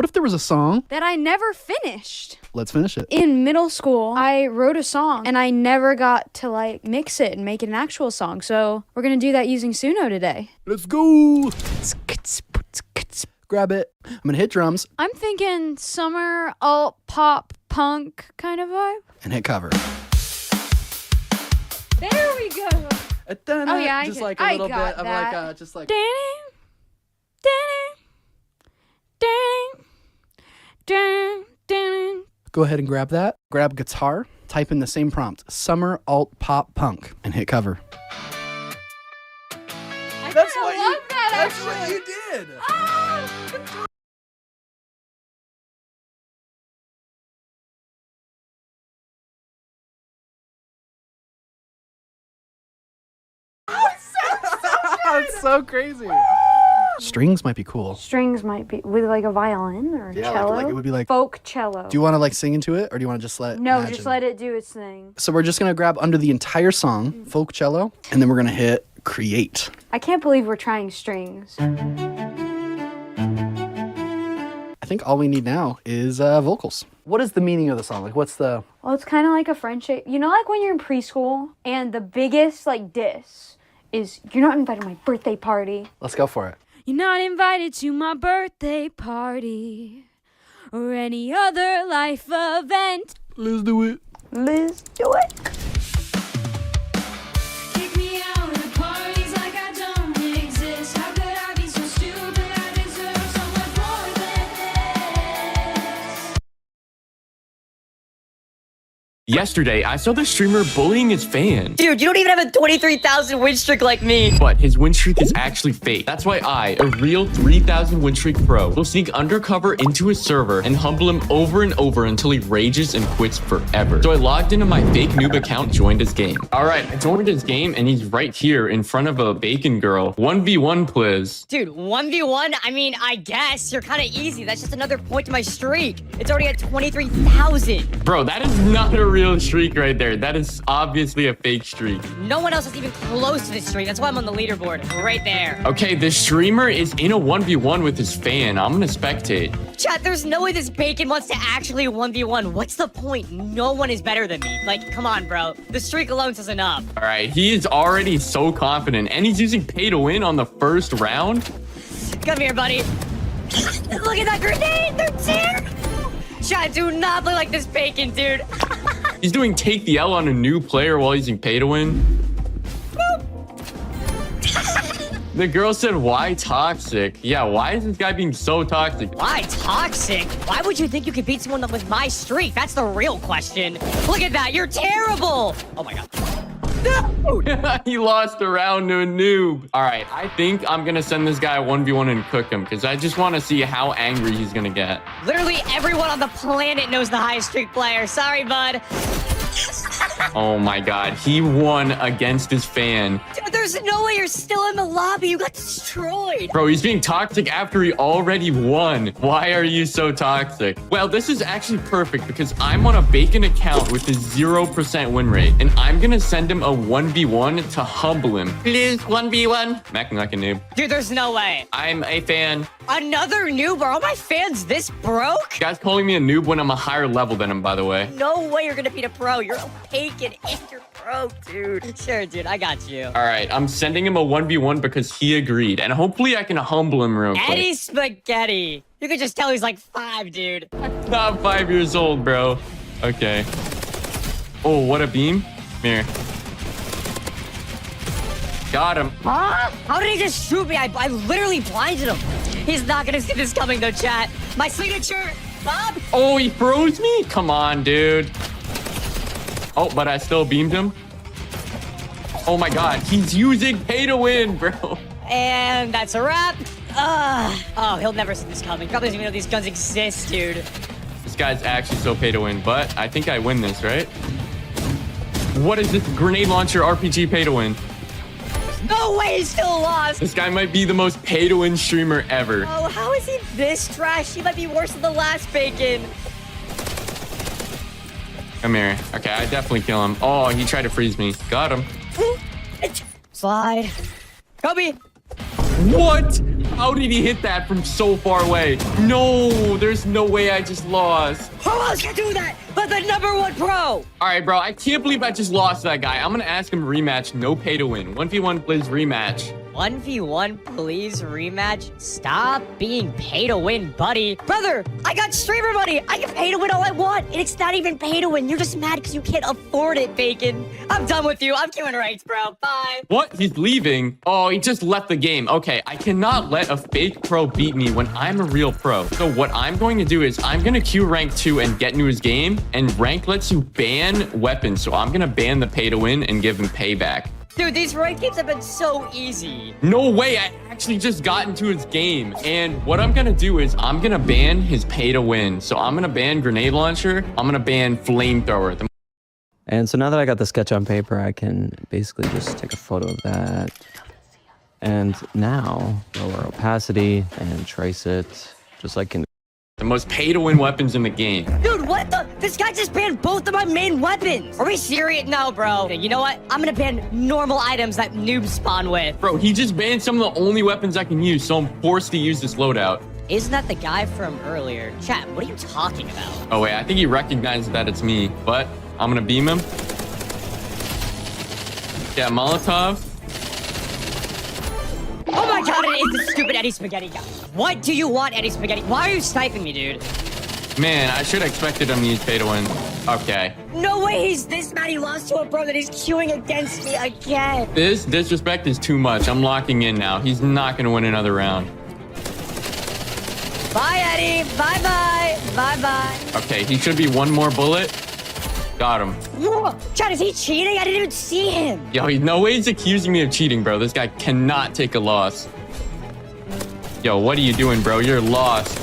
What if there was a song that I never finished? Let's finish it. In middle school, I wrote a song and I never got to like mix it and make it an actual song. So we're gonna do that using Suno today. Let's go. Grab it. I'm gonna hit drums I'm thinking summer alt pop punk kind of vibe. and hit cover. There we go. Oh yeah, just I like a little got bit of that. like just like. Go ahead and grab that. Grab guitar. Type in the same prompt: summer alt pop punk, and hit cover. I love that actually. you did. That's so crazy. Strings might be cool. Strings might be with like a violin or cello. Like it would be like. Folk cello. Do you want to like sing into it, or do you want to just let? No, imagine? just let it do its thing. So we're just gonna grab under the entire song, folk cello, and then we're gonna hit create. I can't believe we're trying strings. I think all we need now is vocals. What is the meaning of the song? Like, what's the? Well, it's kind of like a friendship. You know, like when you're in preschool and the biggest like diss is you're not invited to my birthday party. Let's go for it. You're not invited to my birthday party or any other life event. Let's do it. Let's do it. Kick me out of parties like I don't exist. How could I be so stupid? I deserve so much more than this. Yesterday, I saw the streamer bullying his fan. Dude, you don't even have a 23,000 win streak like me. But his win streak is actually fake. That's why I, a real 3,000 win streak pro, will sneak undercover into his server and humble him over and over until he rages and quits forever. So I logged into my fake noob account and joined his game. Alright, I joined his game and he's right here in front of a bacon girl. 1v1 please. Dude, 1v1? I mean, I guess. You're kind of easy. That's just another point to my streak. It's already at 23,000. Bro, that is not a real streak right there. That is obviously a fake streak. No one else is even close to this streak. That's why I'm on the leaderboard. Right there. Okay, the streamer is in a 1v1 with his fan. I'm gonna spectate. Chat, there's no way this bacon wants to actually 1v1. What's the point? No one is better than me. Like, come on, bro. The streak alone says enough. All right, he is already so confident, and he's using pay to win on the first round. Come here, buddy. Look at that grenade. They're terrible. Chat, do not play like this bacon, dude. He's doing take the L on a new player while using pay to win. The girl said, why toxic? Yeah, why is this guy being so toxic? Why toxic? Why would you think you could beat someone with my streak? That's the real question. Look at that. You're terrible. Oh, my God. No! He lost a round to a noob. All right, I think I'm going to send this guy 1v1 and cook him because I just want to see how angry he's going to get. Literally everyone on the planet knows the highest streak player. Sorry, bud. Oh my God, he won against his fan. Dude, there's no way you're still in the lobby. You got destroyed. Bro, he's being toxic after he already won. Why are you so toxic? Well, this is actually perfect because I'm on a bacon account with a 0% win rate, and I'm gonna send him a 1v1 to humble him. Please, 1v1. I'm acting like a noob. Dude, there's no way. I'm a fan. Another noob? Are all my fans this broke? Guys calling me a noob when I'm a higher level than him, by the way. No way you're gonna beat a pro. You're opaque and you're pro, dude. Sure, dude, I got you. All right, I'm sending him a 1v1 because he agreed, and hopefully I can humble him real quick. Eddie Spaghetti. You can just tell he's like 5, dude. Not 5 years old, bro. Okay. Oh, what a beam. Here. Got him. Huh? How did he just shoot me? I literally blinded him. He's not gonna see this coming though, chat. My signature, Bob. Oh, he froze me? Come on, dude. Oh, but I still beamed him. Oh my God, he's using pay to win, bro. And that's a wrap. Oh, he'll never see this coming. Probably doesn't even know these guns exist, dude. This guy's actually so pay to win, but I think I win this, right? What is this grenade launcher RPG pay to win? No way he's still lost. This guy might be the most pay to win streamer ever. Oh, how is he this trash? He might be worse than the last bacon. Come here. Okay, I definitely kill him. Oh, he tried to freeze me. Got him. Slide. Kobe. What? How did he hit that from so far away? No, there's no way I just lost. Who else can do that but the #1 pro? All right, bro. I can't believe I just lost to that guy. I'm going to ask him rematch. No pay to win. 1v1, please rematch. 1v1, please rematch. Stop being pay to win, buddy. Brother, I got streamer money. I can pay to win all I want. And it's not even pay to win. You're just mad because you can't afford it, Bacon. I'm done with you. I'm doing ranked, bro. Bye. What? He's leaving? Oh, he just left the game. Okay, I cannot let a fake pro beat me when I'm a real pro. So what I'm going to do is I'm going to queue rank 2 and get into his game. And rank lets you ban weapons. So I'm going to ban the pay to win and give him payback. Dude, these ranked games have been so easy. No way, I actually just got into his game. And what I'm gonna do is I'm gonna ban his pay to win. So I'm gonna ban grenade launcher. I'm gonna ban flamethrower. And so now that I got the sketch on paper, I can basically just take a photo of that. And now lower opacity and trace it just like in The most pay to win weapons in the game. Dude, what the? This guy just banned both of my main weapons. Are we serious? No, bro. Okay, you know what? I'm gonna ban normal items that noobs spawn with. Bro, he just banned some of the only weapons I can use, so I'm forced to use this loadout. Isn't that the guy from earlier? Chat, what are you talking about? Oh wait, I think he recognized that it's me, but I'm gonna beam him. Yeah, Molotov. Oh my god, it is the stupid Eddie Spaghetti guy. What do you want, Eddie Spaghetti? Why are you sniping me, dude? Man, I should have expected him to use pay to win. Okay. No way he's this mad. He lost to a pro that he's queuing against me again. This disrespect is too much. I'm locking in now. He's not gonna win another round. Bye, Eddie. Bye-bye. Bye-bye. Okay, he should be one more bullet. Got him. Whoa. Chad, is he cheating? I didn't even see him. Yo, no way he's accusing me of cheating, bro. This guy cannot take a loss. Yo, what are you doing, bro? You're lost.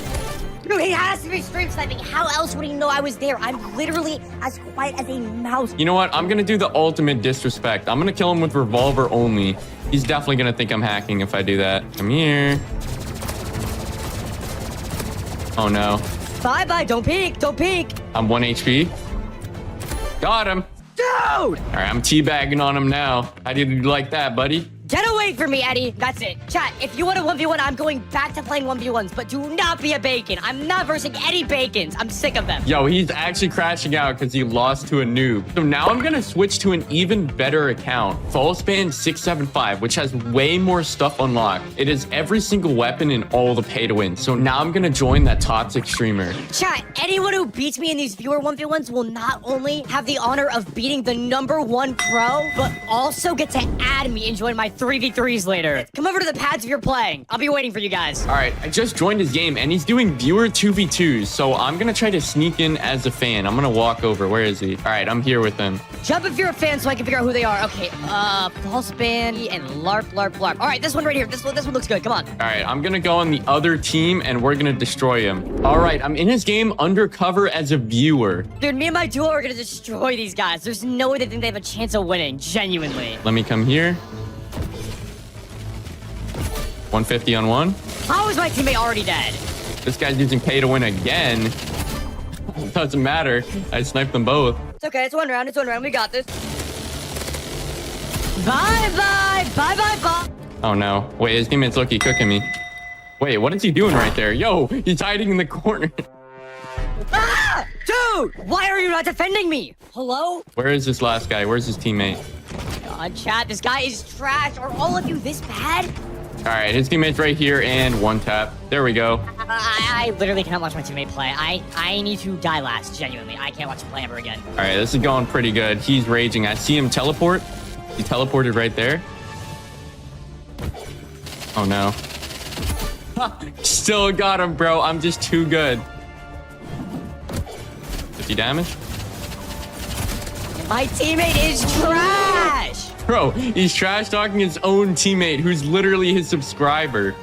Dude, he has to be stream sniping. How else would he know I was there? I'm literally as quiet as a mouse. You know what? I'm gonna do the ultimate disrespect. I'm gonna kill him with revolver only. He's definitely gonna think I'm hacking if I do that. Come here. Oh no. Bye-bye. Don't peek. Don't peek. I'm 1 HP. Got him. Dude! All right, I'm teabagging on him now. How did you like that, buddy? Get away from me, Eddie. That's it. Chat, if you want a 1v1, I'm going back to playing 1v1s, but do not be a Bacon. I'm not versing any Bacons. I'm sick of them. Yo, he's actually crashing out because he lost to a noob. So now I'm gonna switch to an even better account, Fullspan 675, which has way more stuff unlocked. It is every single weapon in all the pay to win. So now I'm gonna join that toxic streamer. Chat, anyone who beats me in these viewer 1v1s will not only have the honor of beating the #1 pro, but also get to add me and join my 3v3s later. Come over to the pads if you're playing. I'll be waiting for you guys. All right, I just joined his game and he's doing viewer 2v2s. So I'm gonna try to sneak in as a fan. I'm gonna walk over. Where is he? All right, I'm here with him. Jump if you're a fan so I can figure out who they are. Okay, Fullspan and LARP. All right, this one right here. This one looks good. Come on. All right, I'm gonna go on the other team and we're gonna destroy him. All right, I'm in his game undercover as a viewer. Dude, me and my duo are gonna destroy these guys. There's no way they think they have a chance of winning. Genuinely. Let me come here. 150 on one. How is my teammate already dead? This guy's using pay to win again. Doesn't matter. I sniped them both. It's okay. It's one round. We got this. Bye. Oh no. Wait, his teammate's Loki cooking me. Wait, what is he doing right there? Yo, he's hiding in the corner. Ah! Dude, why are you not defending me? Hello? Where is this last guy? Where's his teammate? God, chat, this guy is trash. Are all of you this bad? All right, his teammate's right here and one tap. There we go. I literally cannot watch my teammate play. I need to die last, genuinely. I can't watch him play ever again. All right, this is going pretty good. He's raging. I see him teleport. He teleported right there. Oh no. Still got him, bro. I'm just too good. 50 damage. My teammate is trash. Bro, he's trash talking his own teammate who's literally his subscriber.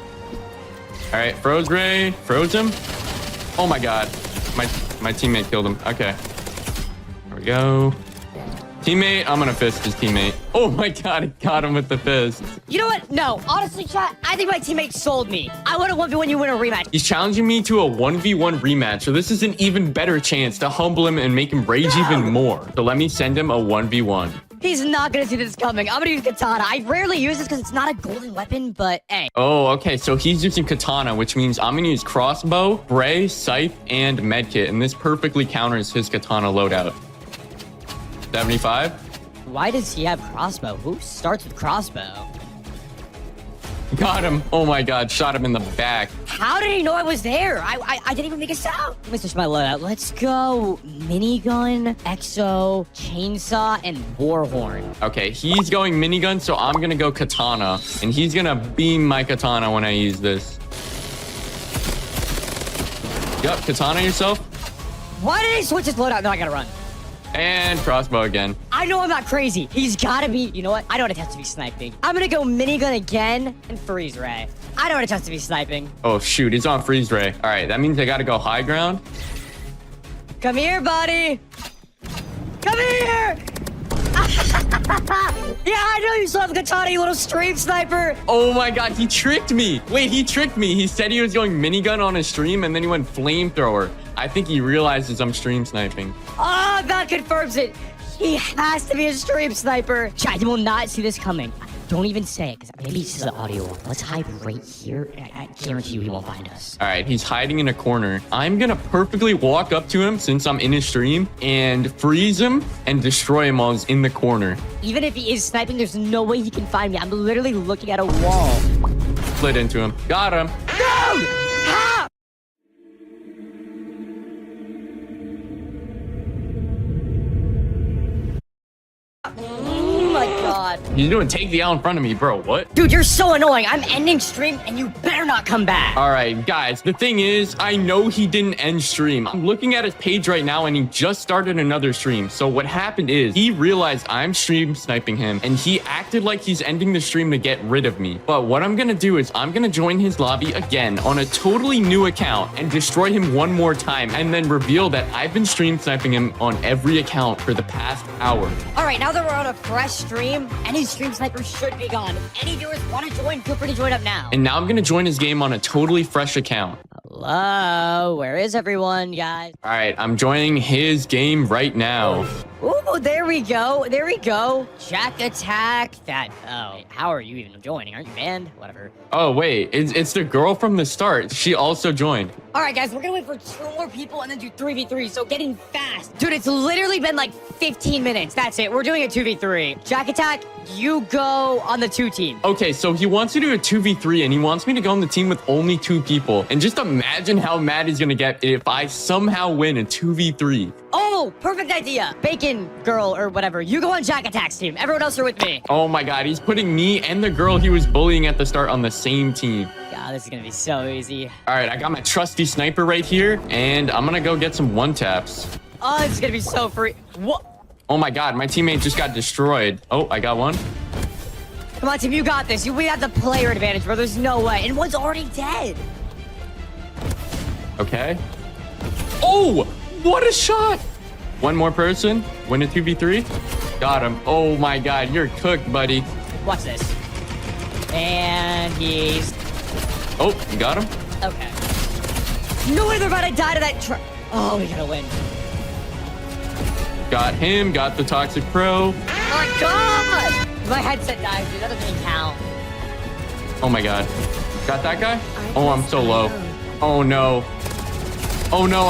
All right, froze Ray. Froze him. Oh my god. My teammate killed him. Okay. There we go. Teammate, I'm gonna fist his teammate. Oh my god, he got him with the fist. You know what? No, honestly, chat, I think my teammate sold me. I want a 1v1, you win a rematch. He's challenging me to a 1v1 rematch, so this is an even better chance to humble him and make him rage even more. So let me send him a 1v1. He's not gonna see this coming. I'm gonna use katana. I rarely use this because it's not a golden weapon, but hey. Oh, okay. So he's using katana, which means I'm gonna use crossbow, spray, scythe, and medkit, and this perfectly counters his katana loadout. 75. Why does he have crossbow? Who starts with crossbow? Got him. Oh my god, shot him in the back. How did he know I was there? I didn't even make a sound. Let me switch my loadout. Let's go minigun, exo, chainsaw, and warhorn. Okay, he's going minigun, so I'm gonna go katana, and he's gonna beam my katana when I use this. Yup, katana yourself, Why did he switch his loadout? No, I gotta run. and crossbow again. I know I'm not crazy. He's gotta be, you know what? I know what it has to be sniping. I'm gonna go minigun again and freeze ray. I know what it has to be sniping. Oh shoot, he's on freeze ray. All right, that means I gotta go high ground. Come here, buddy. Come here. Yeah, I know you still have katana, you little stream sniper. Oh my god, he tricked me. Wait, he tricked me. He said he was going minigun on his stream, and then he went flamethrower. I think he realizes I'm stream sniping. Oh, that confirms it. He has to be a stream sniper. I will not see this coming. Don't even say it, because maybe this is the audio one. Let's hide right here. I guarantee you he won't find us. All right, he's hiding in a corner. I'm gonna perfectly walk up to him since I'm in his stream and freeze him and destroy him while he's in the corner. Even if he is sniping, there's no way he can find me. I'm literally looking at a wall. Slid into him. Got him. No! Ah! Oh my god. He's doing take the L in front of me, bro. What? Dude, you're so annoying. I'm ending stream and you better not come back. All right, guys, the thing is, I know he didn't end stream. I'm looking at his page right now and he just started another stream. So what happened is he realized I'm stream sniping him and he acted like he's ending the stream to get rid of me. But what I'm gonna do is I'm gonna join his lobby again on a totally new account and destroy him one more time and then reveal that I've been stream sniping him on every account for the past hour. All right, now that we're on a fresh stream, any stream sniper should be gone. If any viewers want to join, feel free to join up now. And now I'm gonna join his game on a totally fresh account. Hello, where is everyone, guys? All right, I'm joining his game right now. Ooh, there we go. There we go. Jack attack. That. Oh, how are you even joining? Aren't you banned? Whatever. Oh, wait, it's the girl from the start. She also joined. All right, guys, we're gonna wait for 2 more people and then do 3v3. So get in fast, dude. It's literally been like 15 minutes. That's it. We're doing a 2v3. Jack attack. You go on the 2 team. Okay, so he wants to do a 2v3 and he wants me to go on the team with only 2 people. And just imagine how mad he's gonna get if I somehow win a 2v3. Oh, perfect idea. Bacon girl or whatever. You go on Jack attack's team. Everyone else are with me. Oh my god, he's putting me and the girl he was bullying at the start on the same team. God, this is gonna be so easy. All right, I got my trusty sniper right here and I'm gonna go get some one-taps. Oh, this is gonna be so free. What? Oh my god, my teammate just got destroyed. Oh, I got one. Come on, team, you got this. We have the player advantage, bro. There's no way. And one's already dead. Okay. Oh, what a shot. One more person. Win a 2v3. Got him. Oh my god, you're cooked, buddy. Watch this. And he's... Oh, you got him? Okay. No way they're about to die to that truck. Oh, we gotta win. Got him. Got the Toxic Pro. Oh my god! My headset died, dude. That doesn't even count. Oh my god. Got that guy? Oh, I'm so low. Oh no. Oh no,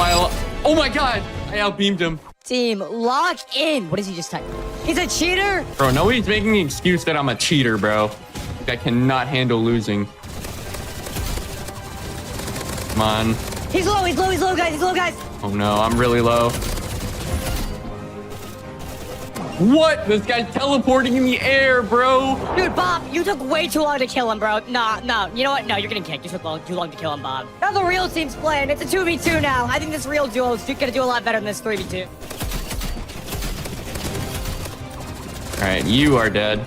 oh my god. I outbeamed him. Team, lock in. What does he just type? He's a cheater? Bro, nobody's making the excuse that I'm a cheater, bro. I cannot handle losing. Come on. He's low, guys. He's low, guys. Oh no, I'm really low. What? This guy's teleporting in the air, bro. Dude, Bob, you took way too long to kill him, bro. Nah. You know what? No, you're getting kicked. You took too long to kill him, Bob. Now the real team's playing. It's a 2v2 now. I think this real duo is gonna do a lot better than this 3v2. All right, you are dead.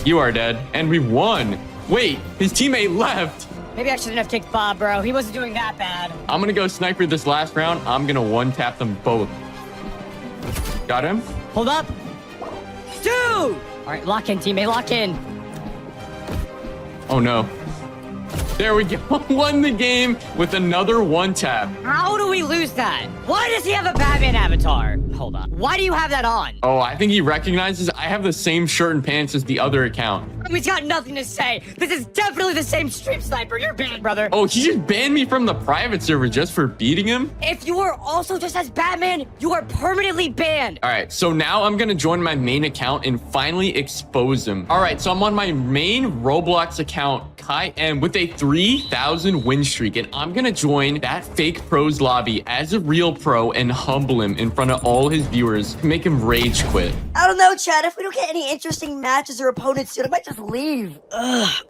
You are dead. And we won. Wait, his teammate left. Maybe I shouldn't have kicked Bob, bro. He wasn't doing that bad. I'm gonna go sniper this last round. I'm gonna one-tap them both. Got him? Hold up. Dude! All right, lock in, teammate. Lock in. Oh no. There we go. Won the game with another one-tap. How do we lose that? Why does he have a Batman avatar? Hold on. Why do you have that on? Oh, I think he recognizes I have the same shirt and pants as the other account. He's got nothing to say. This is definitely the same Stream Sniper. You're banned, brother. Oh, he just banned me from the private server just for beating him? If you are also just as Batman, you are permanently banned. All right, so now I'm gonna join my main account and finally expose him. All right, so I'm on my main Roblox account, Kai M, with a 3,000 win streak, and I'm gonna join that fake pros lobby as a real pro and humble him in front of all his viewers to make him rage quit. I don't know, Chad. If we don't get any interesting matches or opponents soon, I might just leave. Ugh,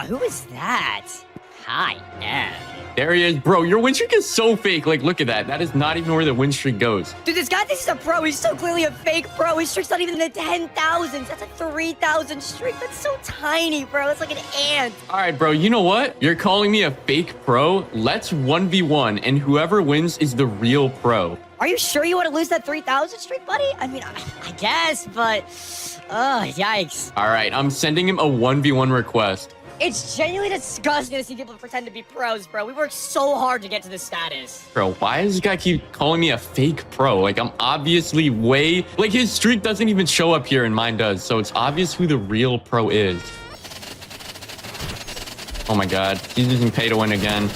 who is that? Hi, M. There he is. Bro, your win streak is so fake. Like, look at that. That is not even where the win streak goes. Dude, this guy thinks he's a pro. He's so clearly a fake pro. His streak's not even in the 10,000s. That's a 3,000 streak. That's so tiny, bro. It's like an ant. All right, bro, you know what? You're calling me a fake pro? Let's 1v1, and whoever wins is the real pro. Are you sure you want to lose that 3,000 streak, buddy? I mean, I guess, but... yikes. All right, I'm sending him a 1v1 request. It's genuinely disgusting to see people pretend to be pros, bro. We worked so hard to get to this status. Bro, why does this guy keep calling me a fake pro? Like, I'm obviously way... Like, his streak doesn't even show up here and mine does, so it's obvious who the real pro is. Oh my god, he's using pay to win again.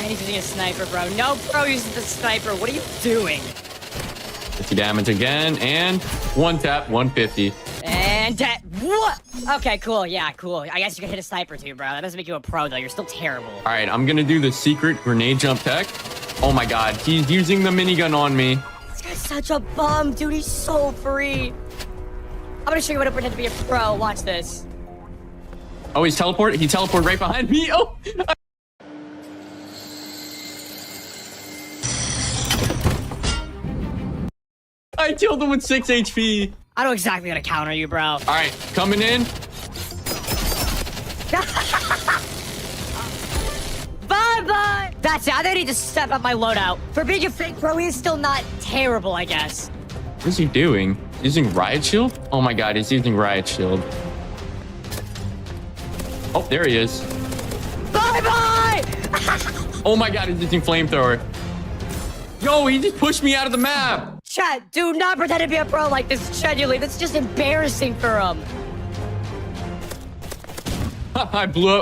He's using a sniper, bro. No pro uses the sniper. What are you doing? 50 damage again, and one tap, 150. And what? Okay, cool. Yeah, cool. I guess you can hit a sniper too, bro. That doesn't make you a pro, though. You're still terrible. All right, I'm gonna do the secret grenade jump tech. Oh my god, he's using the minigun on me. This guy's such a bum, dude. He's so free. I'm gonna show you what to pretend to be a pro. Watch this. Oh, he's teleported? He teleported right behind me? Oh! I killed him with 6 HP. I know exactly how to counter you, bro. All right, coming in. Bye-bye. That's it. I think I need to step up my loadout. For being a fake pro, he is still not terrible, I guess. What is he doing? Using riot shield? Oh my god, he's using riot shield. Oh, there he is. Bye-bye. Oh my god, he's using flamethrower. Yo, he just pushed me out of the map. Chat, do not pretend to be a pro like this. Genuinely, that's just embarrassing for him. I blew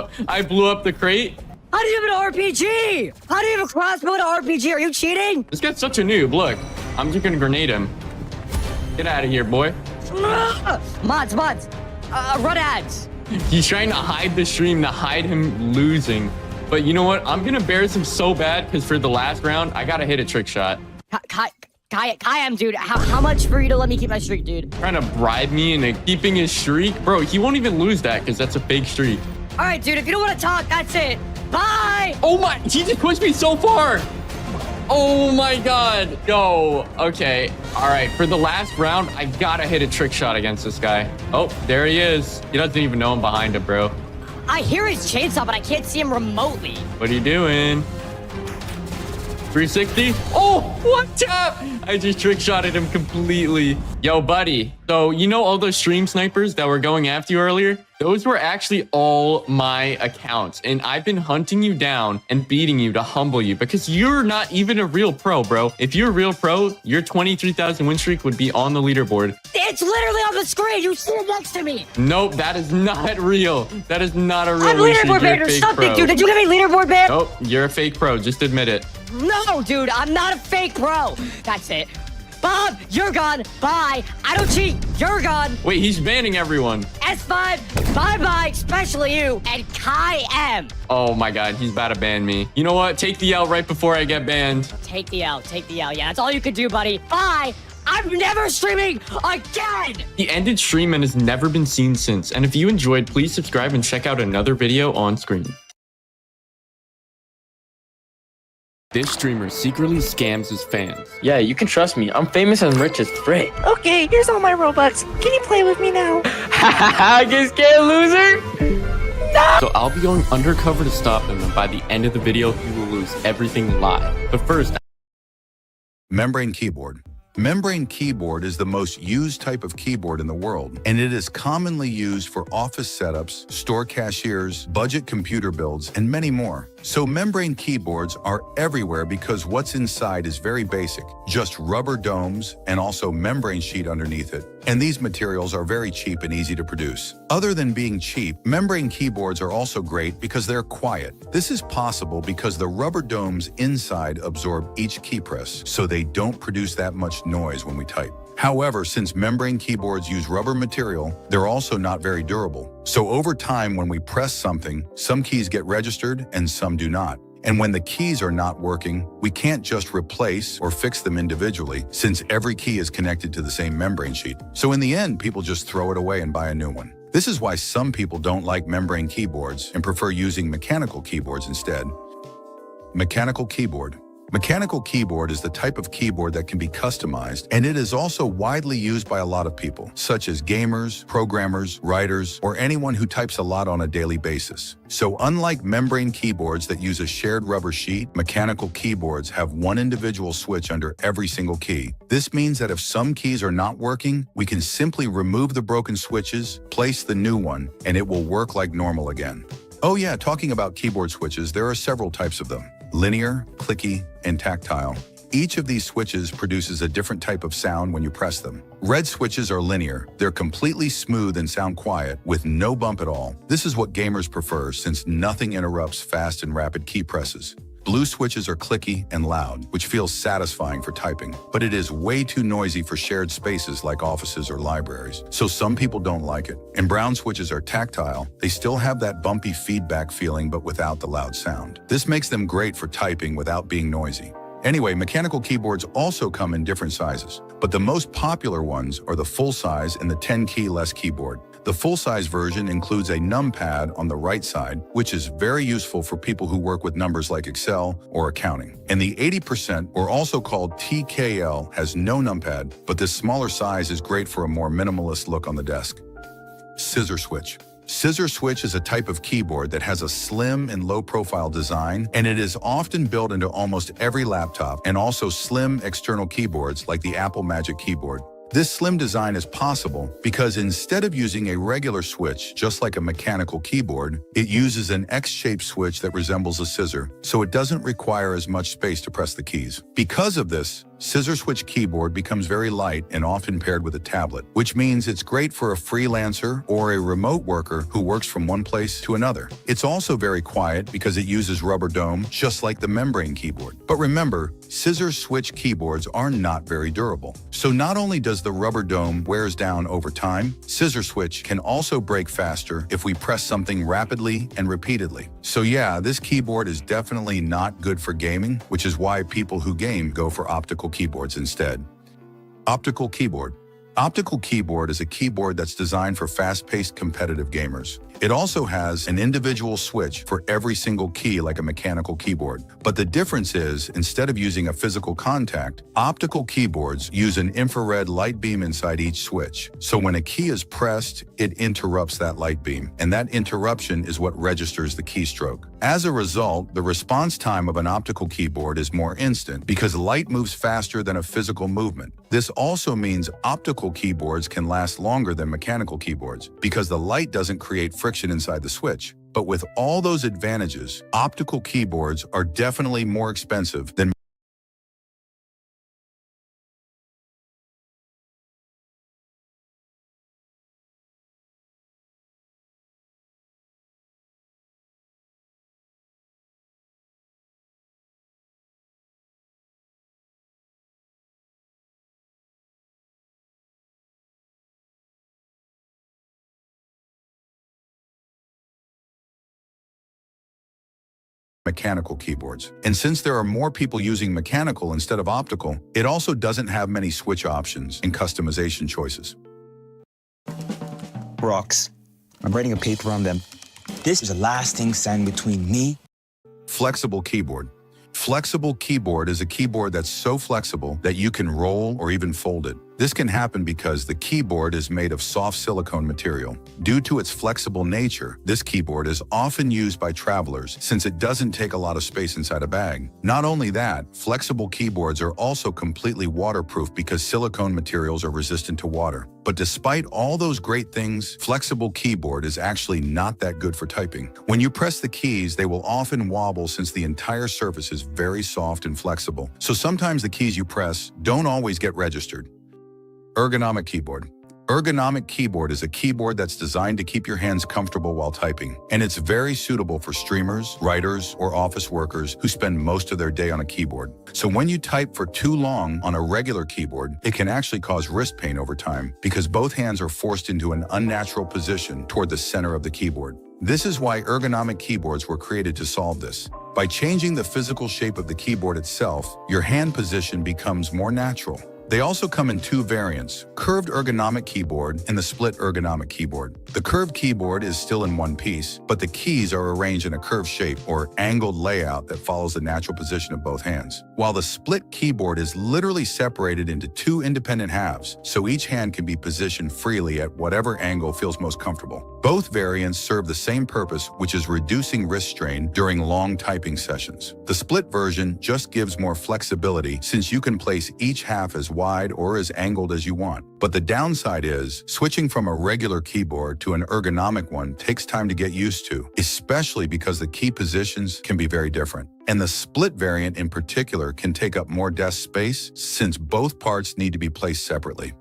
up the crate. How do you have an RPG? How do you have a crossbow and an RPG? Are you cheating? This guy's such a noob. Look, I'm just gonna grenade him. Get out of here, boy. Mods. Run ads. He's trying to hide the stream, to hide him losing. But you know what? I'm gonna embarrass him so bad because for the last round, I gotta hit a trick shot. Kayam, dude, how much for you to let me keep my streak, dude? Trying to bribe me into keeping his streak? Bro, he won't even lose that because that's a fake streak. All right, dude, if you don't want to talk, that's it. Bye! Oh my, he just pushed me so far. Oh my god. Yo, okay. All right, for the last round, I gotta hit a trick shot against this guy. Oh, there he is. He doesn't even know I'm behind him, bro. I hear his chainsaw, but I can't see him remotely. What are you doing? 360? Oh, one tap! I just trick shotted him completely. Yo, buddy. So, you know all those stream snipers that were going after you earlier? Those were actually all my accounts. And I've been hunting you down and beating you to humble you because you're not even a real pro, bro. If you're a real pro, your 23,000 win streak would be on the leaderboard. It's literally on the screen. You see it next to me. Nope, that is not real. That is not a real I'm win streak. leaderboard You're a ban or fake something, pro. dude. Did you give me leaderboard ban? Nope, you're a fake pro. Just admit it. No, dude, I'm not a fake pro. That's it. Bob, you're gone. Bye. I don't cheat. You're gone. Wait, he's banning everyone. S5, bye-bye, especially you. And Kai M. Oh my god, he's about to ban me. You know what? Take the L right before I get banned. Take the L. Yeah, that's all you can do, buddy. Bye. I'm never streaming again. The ended stream and has never been seen since. And if you enjoyed, please subscribe and check out another video on screen. This streamer secretly scams his fans. Yeah, you can trust me. I'm famous and rich as frick. Okay, here's all my Robux. Can you play with me now? Haha, get scared, loser! So I'll be going undercover to stop him, and by the end of the video, he will lose everything live. But first, Membrane keyboard. Membrane keyboard is the most used type of keyboard in the world, and it is commonly used for office setups, store cashiers, budget computer builds, and many more. So membrane keyboards are everywhere because what's inside is very basic, just rubber domes and also membrane sheet underneath it. And these materials are very cheap and easy to produce. Other than being cheap, membrane keyboards are also great because they're quiet. This is possible because the rubber domes inside absorb each key press, so they don't produce that much noise when we type. However, since membrane keyboards use rubber material, they're also not very durable. So over time, when we press something, some keys get registered and some do not. And when the keys are not working, we can't just replace or fix them individually since every key is connected to the same membrane sheet. So in the end, people just throw it away and buy a new one. This is why some people don't like membrane keyboards and prefer using mechanical keyboards instead. Mechanical keyboard. Mechanical keyboard is the type of keyboard that can be customized, and it is also widely used by a lot of people, such as gamers, programmers, writers, or anyone who types a lot on a daily basis. So unlike membrane keyboards that use a shared rubber sheet, mechanical keyboards have one individual switch under every single key. This means that if some keys are not working, we can simply remove the broken switches, place the new one, and it will work like normal again. Oh yeah, talking about keyboard switches, there are several types of them. Linear, clicky, and tactile. Each of these switches produces a different type of sound when you press them. Red switches are linear. They're completely smooth and sound quiet, with no bump at all. This is what gamers prefer since nothing interrupts fast and rapid key presses. Blue switches are clicky and loud, which feels satisfying for typing, but it is way too noisy for shared spaces like offices or libraries, so some people don't like it. And brown switches are tactile. They still have that bumpy feedback feeling, but without the loud sound. This makes them great for typing without being noisy. Anyway, mechanical keyboards also come in different sizes, but the most popular ones are the full size and the 10-key less keyboard. The full-size version includes a numpad on the right side, which is very useful for people who work with numbers like Excel or accounting. And the 80%, or also called TKL, has no numpad, but this smaller size is great for a more minimalist look on the desk. Scissor switch. Scissor switch is a type of keyboard that has a slim and low-profile design, and it is often built into almost every laptop and also slim external keyboards like the Apple Magic Keyboard. This slim design is possible because instead of using a regular switch, just like a mechanical keyboard, it uses an X-shaped switch that resembles a scissor, so it doesn't require as much space to press the keys. Because of this, scissor switch keyboard becomes very light and often paired with a tablet, which means it's great for a freelancer or a remote worker who works from one place to another. It's also very quiet because it uses rubber dome, just like the membrane keyboard. But remember, scissor switch keyboards are not very durable. So not only does the rubber dome wears down over time, scissor switch can also break faster if we press something rapidly and repeatedly. So yeah, this keyboard is definitely not good for gaming, which is why people who game go for optical keyboards instead. Optical keyboard. Optical keyboard is a keyboard that's designed for fast-paced competitive gamers. It also has an individual switch for every single key like a mechanical keyboard. But the difference is, instead of using a physical contact, optical keyboards use an infrared light beam inside each switch. So when a key is pressed, it interrupts that light beam, and that interruption is what registers the keystroke. As a result, the response time of an optical keyboard is more instant because light moves faster than a physical movement. This also means optical keyboards can last longer than mechanical keyboards because the light doesn't create friction inside the switch. But with all those advantages, optical keyboards are definitely more expensive than mechanical keyboards. And since there are more people using mechanical instead of optical, it also doesn't have many switch options and customization choices. Rocks. I'm writing a paper on them. This is a lasting sign between me. Flexible keyboard. Flexible keyboard is a keyboard that's so flexible that you can roll or even fold it. This can happen because the keyboard is made of soft silicone material. Due to its flexible nature, this keyboard is often used by travelers since it doesn't take a lot of space inside a bag. Not only that, flexible keyboards are also completely waterproof because silicone materials are resistant to water. But despite all those great things, flexible keyboard is actually not that good for typing. When you press the keys, they will often wobble since the entire surface is very soft and flexible. So sometimes the keys you press don't always get registered. Ergonomic keyboard. Ergonomic keyboard is a keyboard that's designed to keep your hands comfortable while typing, and it's very suitable for streamers, writers, or office workers who spend most of their day on a keyboard. So when you type for too long on a regular keyboard, it can actually cause wrist pain over time because both hands are forced into an unnatural position toward the center of the keyboard. This is why ergonomic keyboards were created to solve this. By changing the physical shape of the keyboard itself, your hand position becomes more natural. They also come in two variants, curved ergonomic keyboard and the split ergonomic keyboard. The curved keyboard is still in one piece, but the keys are arranged in a curved shape or angled layout that follows the natural position of both hands. While the split keyboard is literally separated into two independent halves, so each hand can be positioned freely at whatever angle feels most comfortable. Both variants serve the same purpose, which is reducing wrist strain during long typing sessions. The split version just gives more flexibility since you can place each half as wide or as angled as you want. But the downside is, switching from a regular keyboard to an ergonomic one takes time to get used to, especially because the key positions can be very different. And the split variant in particular can take up more desk space since both parts need to be placed separately.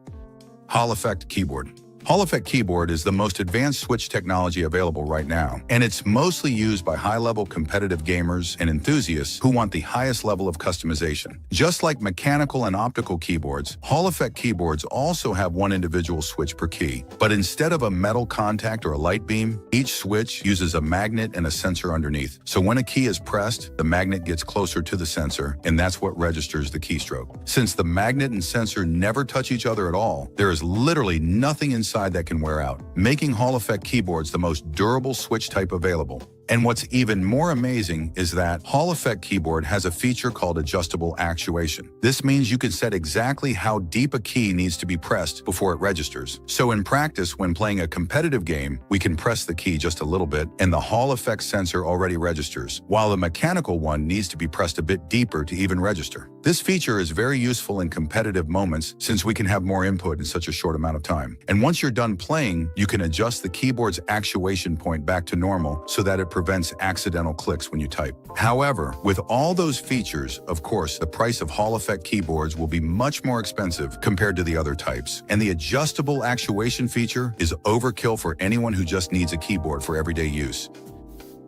Hall Effect keyboard. Hall Effect keyboard is the most advanced switch technology available right now, and it's mostly used by high-level competitive gamers and enthusiasts who want the highest level of customization. Just like mechanical and optical keyboards, Hall Effect keyboards also have one individual switch per key, but instead of a metal contact or a light beam, each switch uses a magnet and a sensor underneath. So when a key is pressed, the magnet gets closer to the sensor, and that's what registers the keystroke. Since the magnet and sensor never touch each other at all, there is literally nothing inside that can wear out, making Hall Effect keyboards the most durable switch type available. And what's even more amazing is that Hall Effect keyboard has a feature called adjustable actuation. This means you can set exactly how deep a key needs to be pressed before it registers. So in practice, when playing a competitive game, we can press the key just a little bit and the Hall Effect sensor already registers, while the mechanical one needs to be pressed a bit deeper to even register. This feature is very useful in competitive moments since we can have more input in such a short amount of time. And once you're done playing, you can adjust the keyboard's actuation point back to normal so that it prevents accidental clicks when you type. However, with all those features, of course, the price of Hall Effect keyboards will be much more expensive compared to the other types. And the adjustable actuation feature is overkill for anyone who just needs a keyboard for everyday use.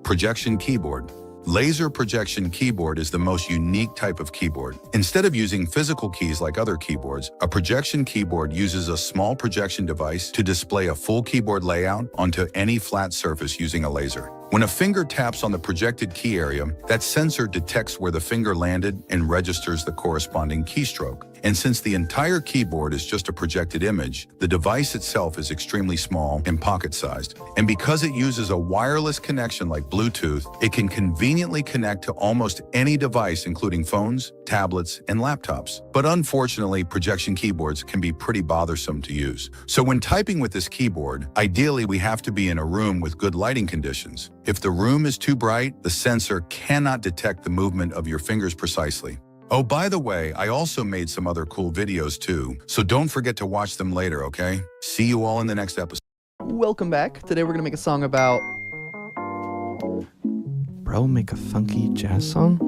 Projection keyboard. Laser projection keyboard is the most unique type of keyboard. Instead of using physical keys like other keyboards, a projection keyboard uses a small projection device to display a full keyboard layout onto any flat surface using a laser. When a finger taps on the projected key area, that sensor detects where the finger landed and registers the corresponding keystroke. And since the entire keyboard is just a projected image, the device itself is extremely small and pocket-sized. And because it uses a wireless connection like Bluetooth, it can conveniently connect to almost any device, including phones, tablets, and laptops. But unfortunately, projection keyboards can be pretty bothersome to use. So when typing with this keyboard, ideally we have to be in a room with good lighting conditions. If the room is too bright, the sensor cannot detect the movement of your fingers precisely. Oh, by the way, I also made some other cool videos too, so don't forget to watch them later, okay? See you all in the next episode. Welcome back. Today we're gonna make a song about... Bro, make a funky jazz song?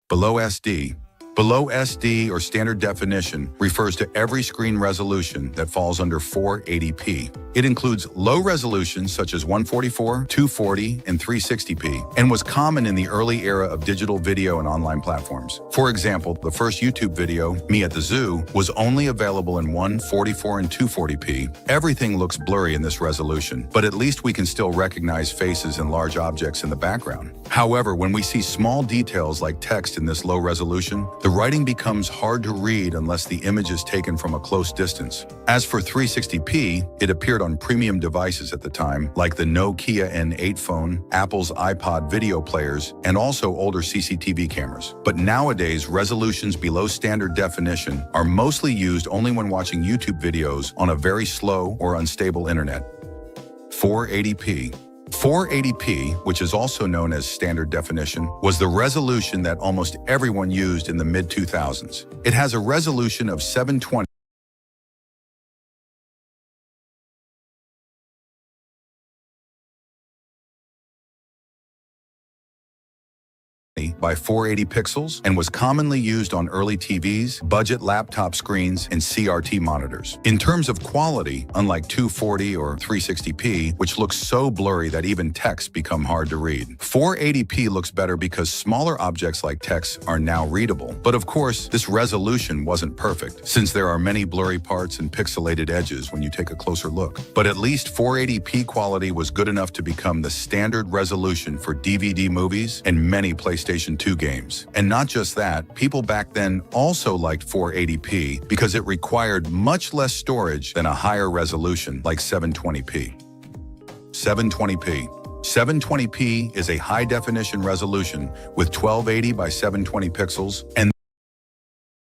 Below SD. Below SD, or standard definition, refers to every screen resolution that falls under 480p. It includes low resolutions such as 144, 240, and 360p, and was common in the early era of digital video and online platforms. For example, the first YouTube video, Me at the Zoo, was only available in 144 and 240p. Everything looks blurry in this resolution, but at least we can still recognize faces and large objects in the background. However, when we see small details like text in this low resolution, the writing becomes hard to read unless the image is taken from a close distance. As for 360p, it appeared on premium devices at the time, like the Nokia N8 phone, Apple's iPod video players, and also older CCTV cameras. But nowadays, resolutions below standard definition are mostly used only when watching YouTube videos on a very slow or unstable internet. 480p. 480p, which is also known as standard definition, was the resolution that almost everyone used in the mid-2000s. It has a resolution of 720 by 480 pixels and was commonly used on early TVs, budget laptop screens, and CRT monitors. In terms of quality, unlike 240 or 360p, which looks so blurry that even text become hard to read, 480p looks better because smaller objects like text are now readable. But of course, this resolution wasn't perfect, since there are many blurry parts and pixelated edges when you take a closer look. But at least 480p quality was good enough to become the standard resolution for DVD movies and many PlayStation 2 games. And not just that, people back then also liked 480p because it required much less storage than a higher resolution like 720p. 720p. 720p is a high-definition resolution with 1280 by 720 pixels, and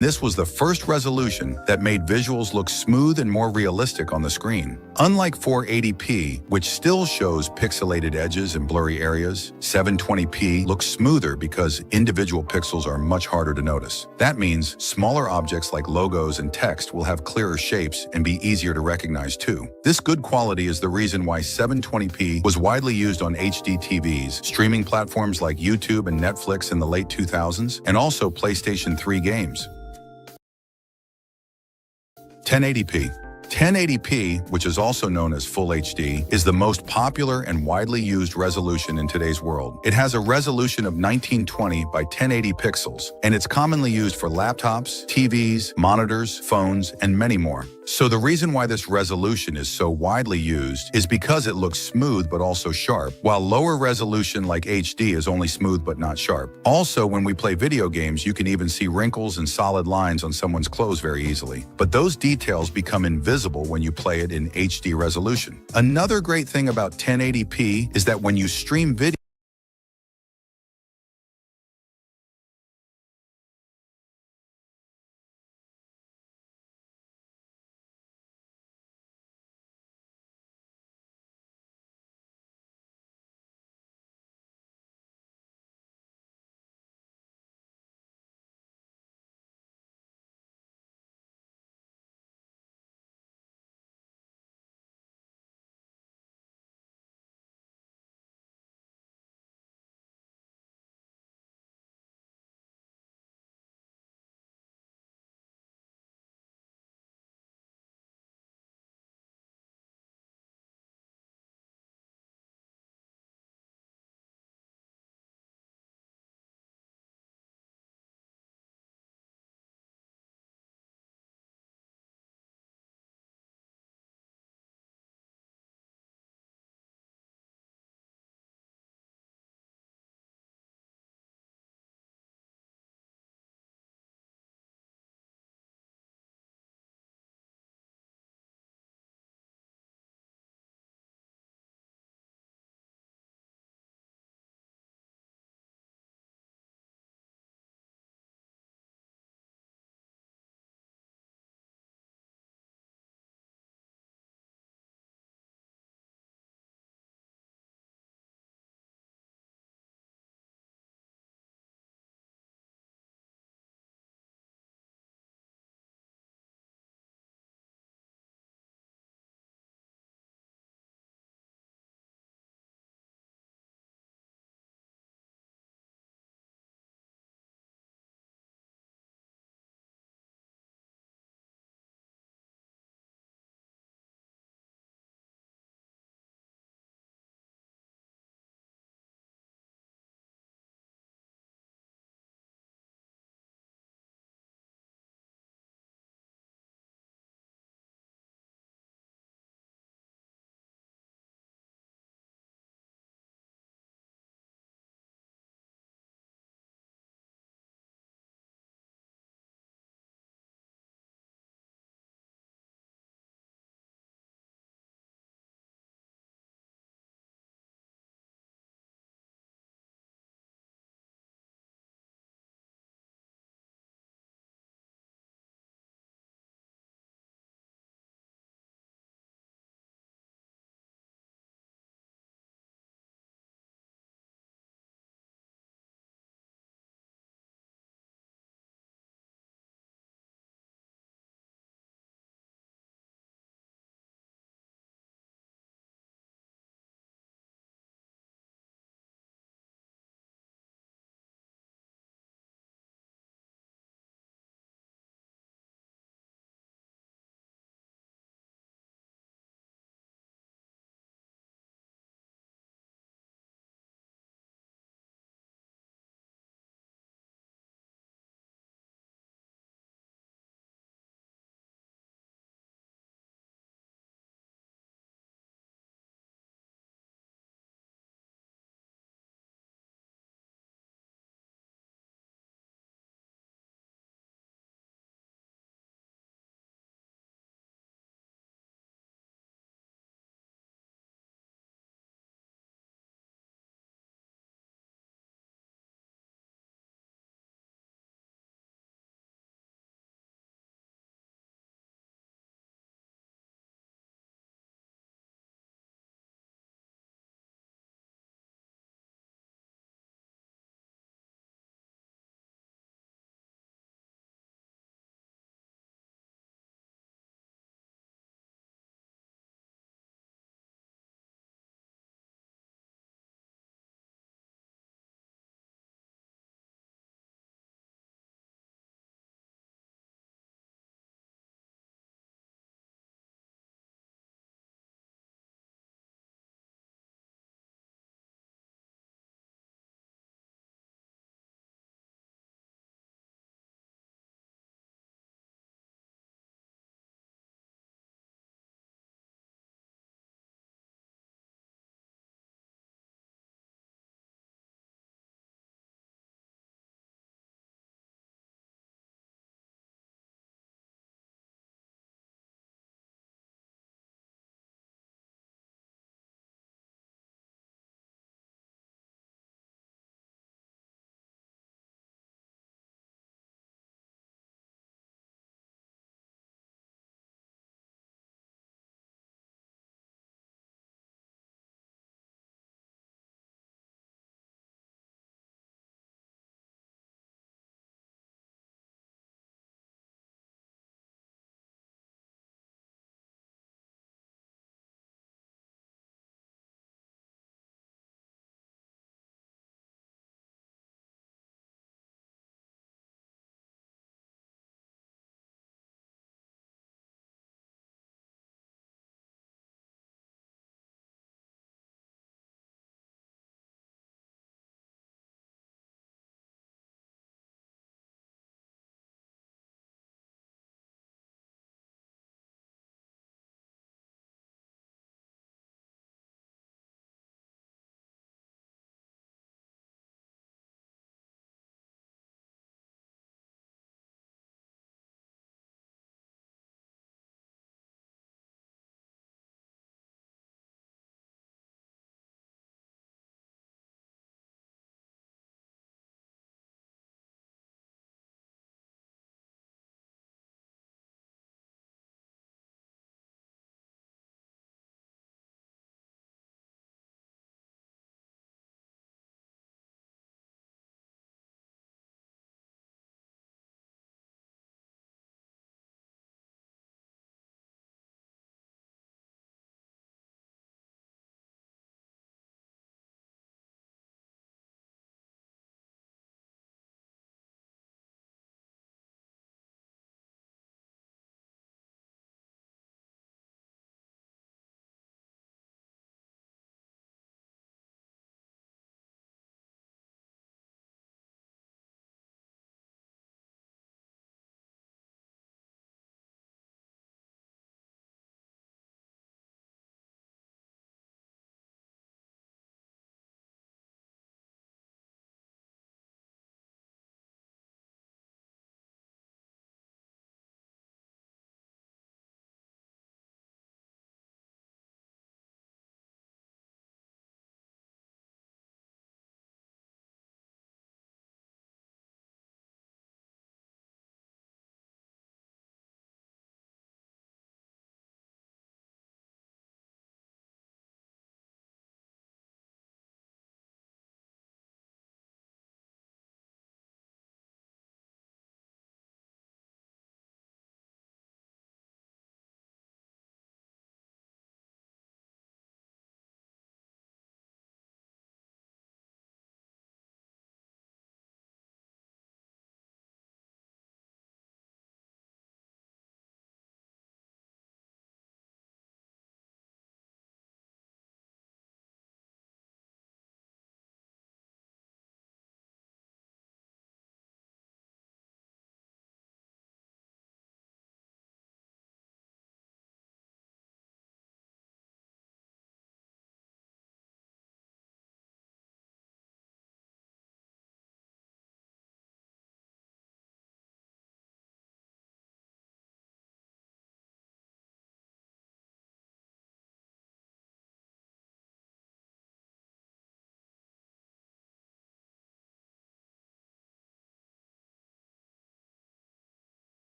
this was the first resolution that made visuals look smooth and more realistic on the screen. Unlike 480p, which still shows pixelated edges and blurry areas, 720p looks smoother because individual pixels are much harder to notice. That means smaller objects like logos and text will have clearer shapes and be easier to recognize too. This good quality is the reason why 720p was widely used on HD TVs, streaming platforms like YouTube and Netflix in the late 2000s, and also PlayStation 3 games. 1080p. 1080p, which is also known as Full HD, is the most popular and widely used resolution in today's world. It has a resolution of 1920 by 1080 pixels, and it's commonly used for laptops, TVs, monitors, phones, and many more. So the reason why this resolution is so widely used is because it looks smooth but also sharp, while lower resolution like HD is only smooth but not sharp. Also, when we play video games, you can even see wrinkles and solid lines on someone's clothes very easily. But those details become invisible when you play it in HD resolution. Another great thing about 1080p is that when you stream video,